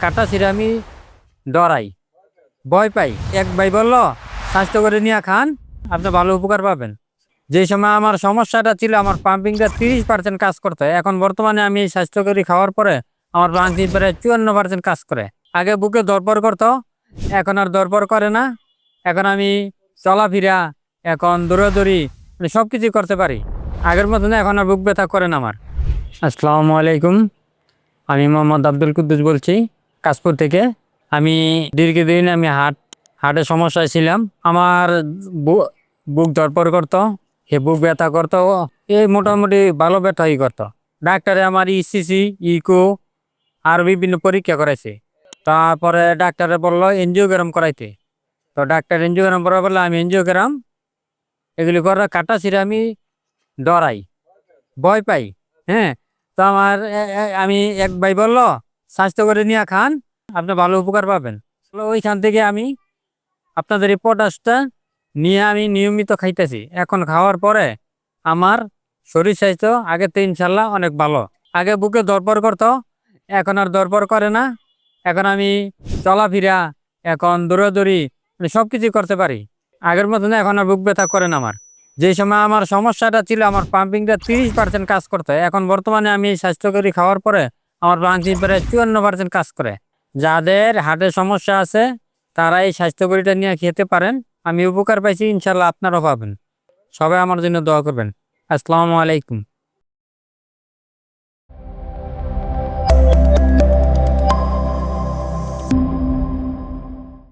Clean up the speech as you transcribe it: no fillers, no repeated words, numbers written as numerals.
কাটা ছিঁড়ে আমি ডরাই, ভয় পাই। এক ভাই বলল স্বাস্থ্য করে নিয়ে খান, আপনি ভালো উপকার পাবেন। যে সময় আমার সমস্যাটা ছিল, আমার পাম্পিংটা 30% কাজ করতো, এখন বর্তমানে আমি এই স্বাস্থ্যকরী খাওয়ার পরে আমার পাম্পিং প্রায় 54% কাজ করে। আগে বুকে দরপর করতো, এখন আর দরপর করে না। এখন আমি চলাফেরা, এখন দৌড়াদৌড়ি, মানে সব কিছুই করতে পারি। আগের মতন এখন আর বুক ব্যথা করে না আমার। আসসালামু আলাইকুম, আমি মোহাম্মদ আব্দুল কুদ্দুস বলছি কাশপুর থেকে। আমি দীর্ঘদিন হার্টের সমস্যায় ছিলাম। আমার বুক ধরপড় করতো, বুক ব্যথা করতো, এই মোটামুটি ভালো ব্যথাই করতো। ডাক্তারে আমার ইসিসি, ইকো আর বিভিন্ন পরীক্ষা করাইছে। তারপরে ডাক্তারে বললো এনজিওগ্রাম করাইতে। তো ডাক্তার এনজিওগ্রাম করা বললো, আমি এনজিওগ্রাম এগুলি করার কাটা ছিঁড়ে আমি ডরাই, ভয় পাই। হ্যাঁ, তো আমি এক ভাই বললো স্বাস্থ্য করে নিয়ে খান, আপনি ভালো উপকার পাবেন। ওইখান থেকে আমি আপনাদের এই পটাশটা নিয়ে আমি নিয়মিত খাইতেছি। এখন খাওয়ার পরে আমার শরীর স্বাস্থ্য আগের থেকে ইনশাল্লাহ অনেক ভালো। আগে বুকে দরপর করতো, এখন আর দরপর করে না। এখন আমি চলাফেরা, এখন দৌড়াদৌড়ি, মানে সব কিছুই করতে পারি। আগের মতন এখন আর বুক ব্যথা করে না আমার। যে সময় আমার সমস্যাটা ছিল, আমার পাম্পিংটা 30% কাজ করতো, এখন বর্তমানে আমি এই স্বাস্থ্যকরী খাওয়ার পরে আমার পাম্পিং প্রায় 54% কাজ করে। যাদের হার্টের সমস্যা আছে তারা এই স্বাস্থ্যকরীটা নিয়ে খেতে পারেন। আমি উপকার পাইছি, ইনশাল্লাহ আপনারাও পাবেন। সবাই আমার জন্য দোয়া করবেন। আসসালামু আলাইকুম।